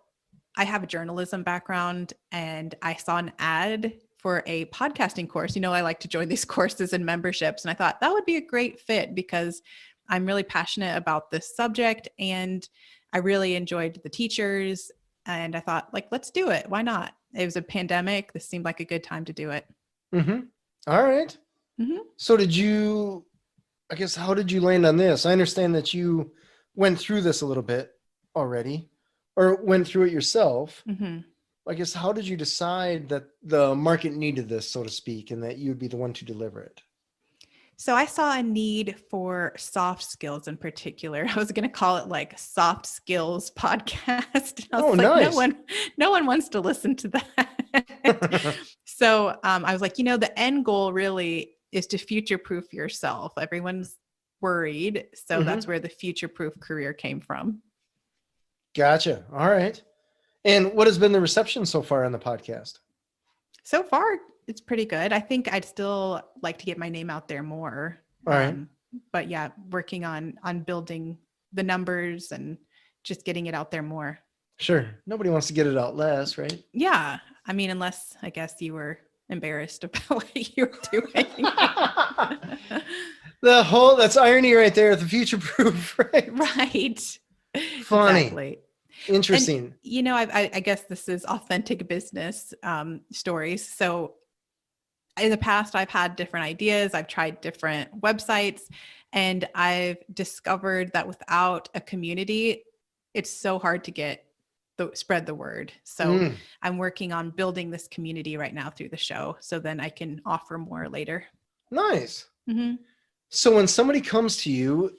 Speaker 2: I have a journalism background and I saw an ad for a podcasting course. You know, I like to join these courses and memberships. And I thought that would be a great fit because I'm really passionate about this subject and I really enjoyed the teachers. And I thought, like, let's do it. Why not? It was a pandemic. This seemed like a good time to do it.
Speaker 1: Mm-hmm. All right. Mm-hmm. So how did you land on this? I understand that you went through this a little bit already or went through it yourself. Mm-hmm. I guess, how did you decide that the market needed this, so to speak, and that you would be the one to deliver it?
Speaker 2: So I saw a need for soft skills in particular. I was going to call it like soft skills podcast. I was like, nice. No one wants to listen to that. So I was like, you know, the end goal really is to future-proof yourself. Everyone's worried. So that's where the future-proof career came from.
Speaker 1: Gotcha. All right. And what has been the reception so far on the podcast?
Speaker 2: So far, it's pretty good. I think I'd still like to get my name out there more.
Speaker 1: All right.
Speaker 2: But yeah, working on building the numbers and just getting it out there more.
Speaker 1: Sure. Nobody wants to get it out less, right?
Speaker 2: Yeah. I mean, unless I guess you were embarrassed about what you were doing.
Speaker 1: That's irony right there. The future proof, right?
Speaker 2: Right.
Speaker 1: Funny.
Speaker 2: Exactly.
Speaker 1: Interesting.
Speaker 2: And, you know, I guess this is authentic business stories. So in the past, I've had different ideas. I've tried different websites and I've discovered that without a community, it's so hard to spread the word. So I'm working on building this community right now through the show. So then I can offer more later.
Speaker 1: Nice.
Speaker 2: Mm-hmm.
Speaker 1: So when somebody comes to you,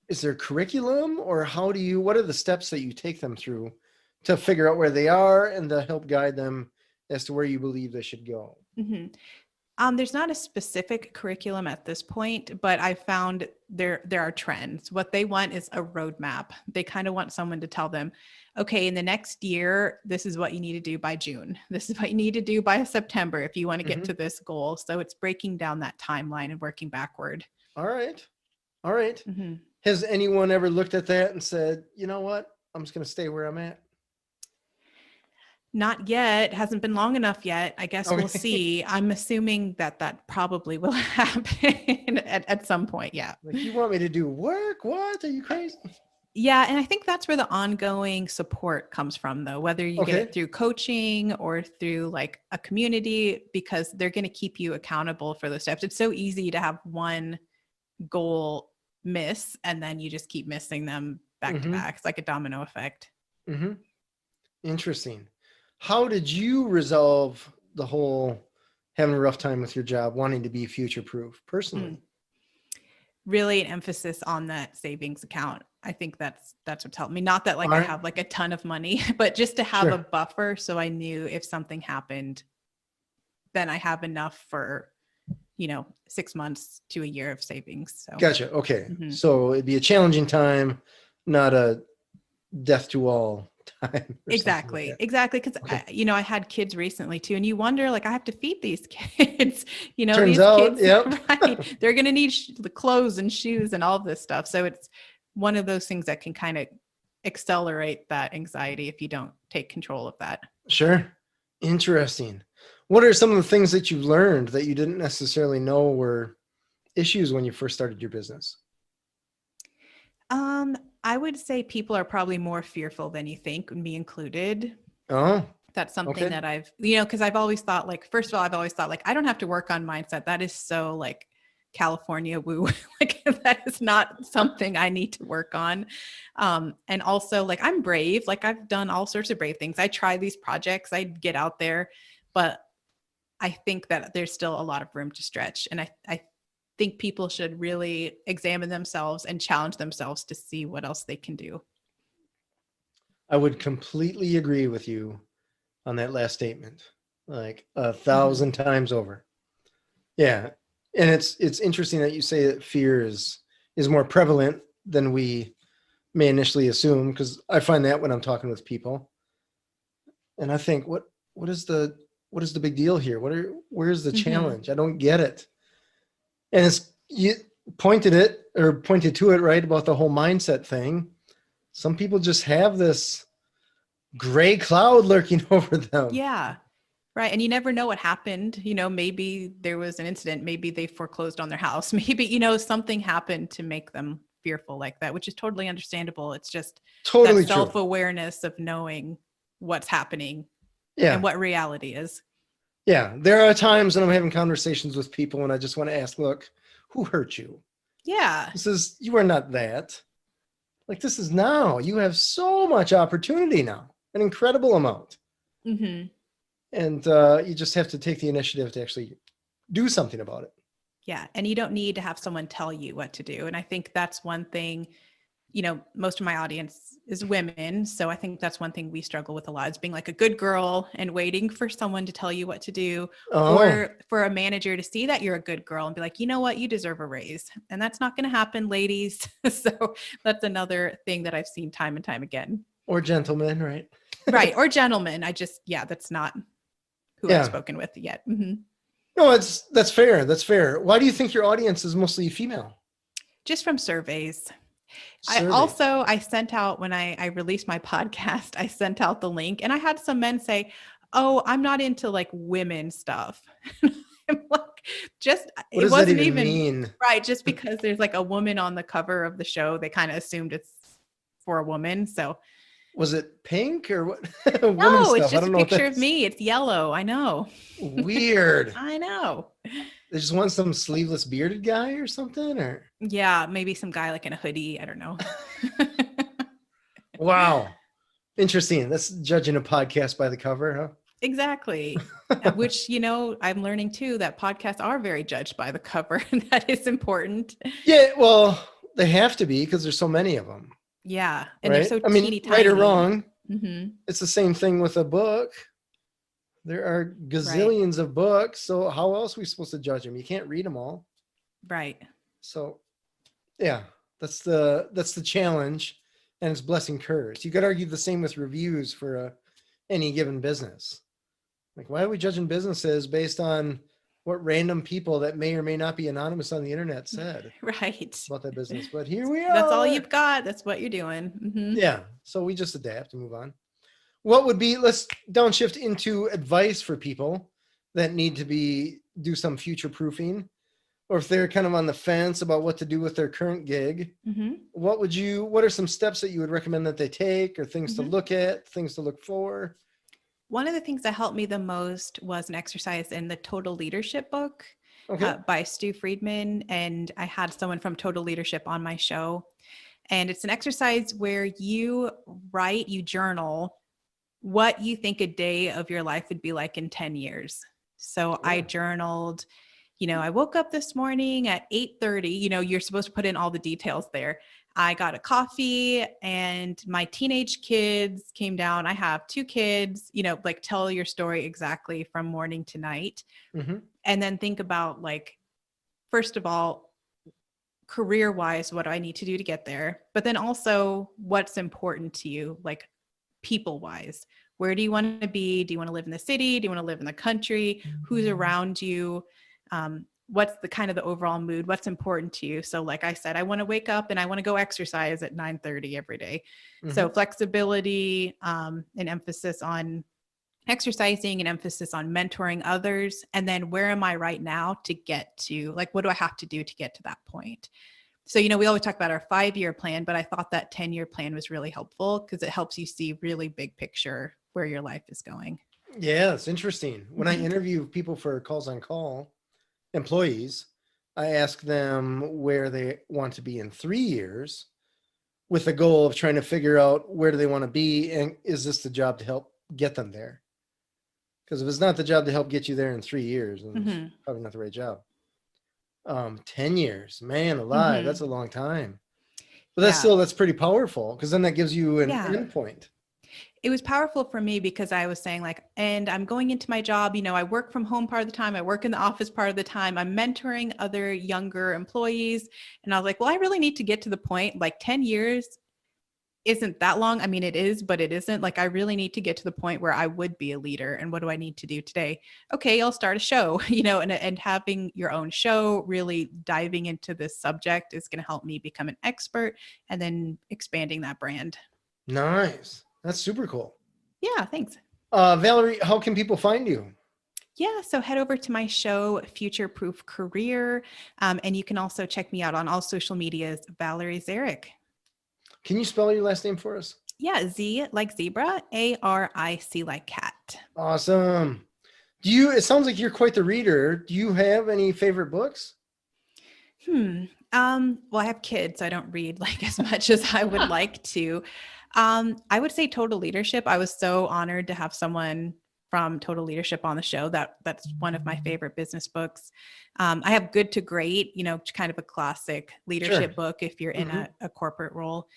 Speaker 1: is there curriculum, or what are the steps that you take them through to figure out where they are and to help guide them as to where you believe they should go?
Speaker 2: Mm-hmm. There's not a specific curriculum at this point, but I found there are trends. What they want is a roadmap. They kind of want someone to tell them, okay, in the next year, this is what you need to do by June. This is what you need to do by September if you want to get to this goal. So it's breaking down that timeline and working backward.
Speaker 1: All right. All right.
Speaker 2: Mm-hmm.
Speaker 1: Has anyone ever looked at that and said, you know what? I'm just going to stay where I'm at?
Speaker 2: Not yet. Hasn't been long enough yet. I guess
Speaker 1: Okay.
Speaker 2: We'll see. I'm assuming that probably will happen at some point. Yeah.
Speaker 1: Like, you want me to do work? What? Are you crazy?
Speaker 2: Yeah. And I think that's where the ongoing support comes from, though, whether you get it through coaching or through like a community, because they're going to keep you accountable for those steps. It's so easy to have one goal miss and then you just keep missing them back to back. It's like a domino effect.
Speaker 1: Mm-hmm. Interesting. How did you resolve the whole having a rough time with your job, wanting to be future proof personally?
Speaker 2: Really an emphasis on that savings account. I think that's what's helped me. Not that like I have like a ton of money, but just to have a buffer. So I knew if something happened, then I have enough for, 6 months to a year of savings. So
Speaker 1: Gotcha. Okay. So it'd be a challenging time, not a death to all time.
Speaker 2: Exactly. Because, I had kids recently too. And you wonder, like, I have to feed these kids,
Speaker 1: Turns
Speaker 2: these
Speaker 1: out,
Speaker 2: kids, right? They're going to need the clothes and shoes and all of this stuff. So it's one of those things that can kind of accelerate that anxiety if you don't take control of that.
Speaker 1: Sure. Interesting. What are some of the things that you've learned that you didn't necessarily know were issues when you first started your business?
Speaker 2: I would say people are probably more fearful than you think, me included.
Speaker 1: Oh,
Speaker 2: that's something that I've, because I've always thought, like, first of all, I've always thought like, I don't have to work on mindset. That is so like California woo. Like that is not something I need to work on. And also like, I'm brave. Like I've done all sorts of brave things. I try these projects, I get out there, but I think that there's still a lot of room to stretch. And I think people should really examine themselves and challenge themselves to see what else they can do.
Speaker 1: I would completely agree with you on that last statement, like 1,000 times over. Yeah. And it's interesting that you say that fear is more prevalent than we may initially assume, because I find that when I'm talking with people and I think, what is the big deal here? Where's the challenge? I don't get it. And you pointed to it, right, about the whole mindset thing. Some people just have this gray cloud lurking over them.
Speaker 2: Yeah. Right. And you never know what happened. Maybe there was an incident, maybe they foreclosed on their house. Maybe, something happened to make them fearful like that, which is totally understandable. It's just totally that self-awareness of knowing what's happening and what reality is.
Speaker 1: Yeah. There are times when I'm having conversations with people and I just want to ask, look, who hurt you?
Speaker 2: Yeah.
Speaker 1: You are not that. Like, this is now. You have so much opportunity now, an incredible amount.
Speaker 2: Mm-hmm.
Speaker 1: And you just have to take the initiative to actually do something about it.
Speaker 2: Yeah. And you don't need to have someone tell you what to do. And I think that's one thing, most of my audience is women. So I think that's one thing we struggle with a lot, is being like a good girl and waiting for someone to tell you what to do, or for a manager to see that you're a good girl and be like, you know what, you deserve a raise. And that's not going to happen, ladies. So that's another thing that I've seen time and time again.
Speaker 1: Or gentlemen, right?
Speaker 2: Right. Or gentlemen. That's not who I've spoken with yet. Mm-hmm.
Speaker 1: No, that's fair. That's fair. Why do you think your audience is mostly female?
Speaker 2: Just from surveys. I sent out, when I released my podcast, I sent out the link and I had some men say, oh, I'm not into like women stuff. I'm like,
Speaker 1: what does that even mean?
Speaker 2: Right. Just because there's like a woman on the cover of the show, they kind of assumed it's for a woman. So
Speaker 1: was it pink or what?
Speaker 2: No, it's just a picture of me. It's yellow. I know.
Speaker 1: Weird.
Speaker 2: I know.
Speaker 1: They just want some sleeveless bearded guy or something, or?
Speaker 2: Yeah, maybe some guy like in a hoodie. I don't know.
Speaker 1: Wow. Interesting. That's judging a podcast by the cover, huh?
Speaker 2: Exactly. Which, I'm learning too that podcasts are very judged by the cover. And that is important.
Speaker 1: Yeah. Well, They have to be because there's so many of them.
Speaker 2: Yeah. And they're
Speaker 1: Right?
Speaker 2: so
Speaker 1: I mean,
Speaker 2: teeny tiny.
Speaker 1: right or wrong,
Speaker 2: Mm-hmm.
Speaker 1: it's the same thing with a book. There are gazillions of books. So how else are we supposed to judge them? You can't read them all.
Speaker 2: Right.
Speaker 1: So yeah, that's the challenge, and it's blessing curse. You could argue the same with reviews for any given business. Like, why are we judging businesses based on what random people that may or may not be anonymous on the internet said
Speaker 2: Right.
Speaker 1: about that business? But here we are.
Speaker 2: That's all you've got. That's what you're doing. Mm-hmm.
Speaker 1: Yeah. So we just adapt and move on. What would be, let's downshift into advice for people that need to do some future proofing, or if they're kind of on the fence about what to do with their current gig.
Speaker 2: Mm-hmm.
Speaker 1: What are some steps that you would recommend that they take, or things to look at, things to look for?
Speaker 2: One of the things that helped me the most was an exercise in the Total Leadership book by Stu Friedman. And I had someone from Total Leadership on my show. And it's an exercise where you journal what you think a day of your life would be like in 10 years. So I journaled, I woke up this morning at 8:30, you're supposed to put in all the details there. I got a coffee and my teenage kids came down. I have 2 kids, like tell your story exactly from morning to night. Mm-hmm. And then think about, like, first of all, career-wise, what do I need to do to get there? But then also what's important to you, like people-wise. Where do you want to be? Do you want to live in the city? Do you want to live in the country? Who's around you? What's the kind of the overall mood? What's important to you? So like I said, I want to wake up and I want to go exercise at 9:30 every day. Mm-hmm. So flexibility, an emphasis on exercising, an emphasis on mentoring others. And then where am I right now to get to, like, what do I have to do to get to that point? So, we always talk about our 5-year plan, but I thought that 10-year plan was really helpful because it helps you see really big picture where your life is going.
Speaker 1: Yeah, it's interesting. When I interview people for Calls on Call, employees, I ask them where they want to be in 3 years with the goal of trying to figure out where do they want to be, and is this the job to help get them there? Because if it's not the job to help get you there in 3 years, then it's probably not the right job. 10 years, man alive, that's a long time. But that's pretty powerful, because then that gives you an endpoint.
Speaker 2: It was powerful for me because I was saying, like, and I'm going into my job, I work from home part of the time, I work in the office part of the time, I'm mentoring other younger employees. And I was like, well, I really need to get to the point, like 10 years isn't that long. I mean, it is, but it isn't. Like, I really need to get to the point where I would be a leader. And what do I need to do today? Okay, I'll start a show, and having your own show, really diving into this subject is going to help me become an expert and then expanding that brand.
Speaker 1: Nice. That's super cool.
Speaker 2: Yeah, thanks.
Speaker 1: Valerie, how can people find you?
Speaker 2: Yeah, so head over to my show, Futureproof Career. And you can also check me out on all social medias, Valerie Zaric.
Speaker 1: Can you spell your last name for us?
Speaker 2: Yeah, Z like zebra, ARIC like cat.
Speaker 1: Awesome. It sounds like you're quite the reader. Do you have any favorite books?
Speaker 2: Well, I have kids. So I don't read like as much as I would like to. I would say Total Leadership. I was so honored to have someone from Total Leadership on the show. That's one of my favorite business books. I have Good to Great, kind of a classic leadership book if you're in a corporate role.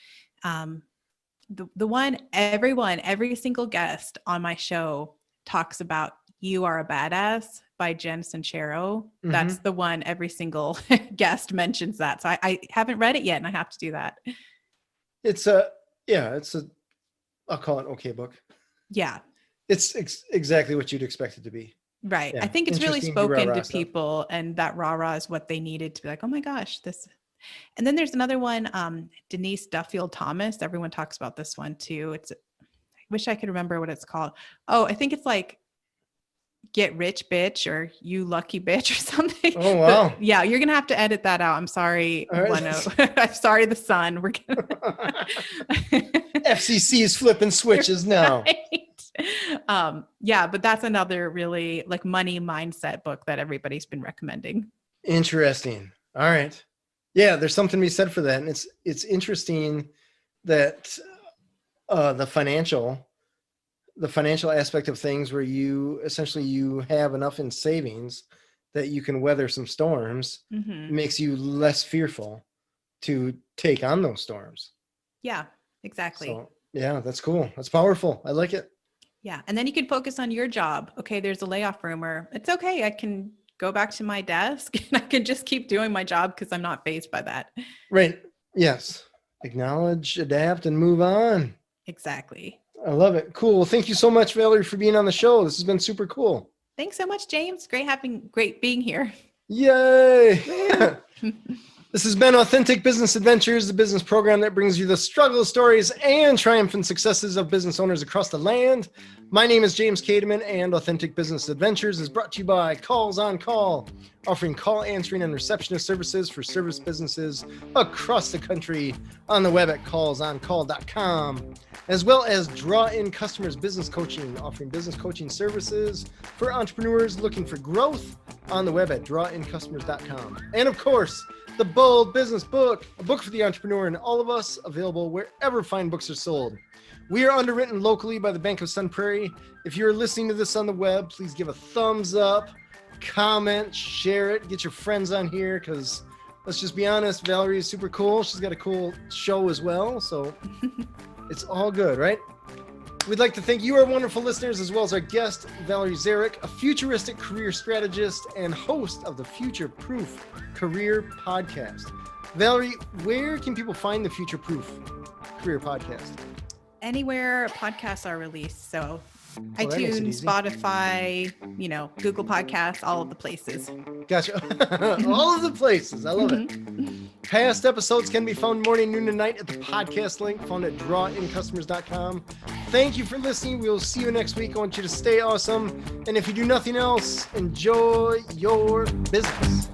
Speaker 2: The one every single guest on my show talks about You Are a Badass by Jen Sincero. That's the one every single guest mentions that. So I haven't read it yet and I have to do that.
Speaker 1: I'll call it okay book.
Speaker 2: Yeah.
Speaker 1: It's exactly what you'd expect it to be.
Speaker 2: Right. Yeah. I think it's really spoken to people, and that rah-rah is what they needed to be like, oh my gosh, this. And then there's another one, Denise Duffield Thomas. Everyone talks about this one too. I wish I could remember what it's called. Oh, I think it's like Get Rich Bitch or You Lucky Bitch or something.
Speaker 1: Oh, wow.
Speaker 2: But yeah, you're going to have to edit that out. I'm sorry. Right. I'm sorry, the sun. We're gonna
Speaker 1: FCC is flipping switches now.
Speaker 2: Right. Yeah, but that's another really like money mindset book that everybody's been recommending.
Speaker 1: Interesting. All right. Yeah, there's something to be said for that. And it's interesting that the financial aspect of things, where you have enough in savings that you can weather some storms, makes you less fearful to take on those storms.
Speaker 2: Yeah, exactly.
Speaker 1: So, yeah, that's cool. That's powerful. I like it.
Speaker 2: Yeah. And then you can focus on your job. Okay, there's a layoff rumor. It's okay. I can go back to my desk and I can just keep doing my job because I'm not fazed by that.
Speaker 1: Right. Yes. Acknowledge, adapt, and move on.
Speaker 2: Exactly.
Speaker 1: I love it. Cool. Well, thank you so much, Valerie, for being on the show. This has been super cool.
Speaker 2: Thanks so much, James. Great being here.
Speaker 1: Yay. This has been Authentic Business Adventures, the business program that brings you the struggle stories and triumphant successes of business owners across the land. My name is James Kademan, and Authentic Business Adventures is brought to you by Calls on Call, offering call answering and receptionist services for service businesses across the country on the web at callsoncall.com, as well as Draw In Customers Business Coaching, offering business coaching services for entrepreneurs looking for growth on the web at drawincustomers.com. And of course, The Bold Business Book, a book for the entrepreneur and all of us, available wherever fine books are sold. We are underwritten locally by the Bank of Sun Prairie. If you're listening to this on the web, please give a thumbs up, comment, share it, get your friends on here, because let's just be honest, Valerie is super cool. She's got a cool show as well, so it's all good, right? We'd like to thank you, our wonderful listeners, as well as our guest, Valerie Zaric, a futuristic career strategist and host of the Futureproof Career Podcast. Valerie, where can people find the Futureproof Career Podcast?
Speaker 2: Anywhere podcasts are released. So
Speaker 1: that makes it
Speaker 2: iTunes,
Speaker 1: easy.
Speaker 2: Spotify, Google Podcasts, all of the places.
Speaker 1: Gotcha. All of the places. I love it. Past episodes can be found morning, noon, and night at the podcast link found at drawincustomers.com. Thank you for listening. We will see you next week. I want you to stay awesome. And if you do nothing else, enjoy your business.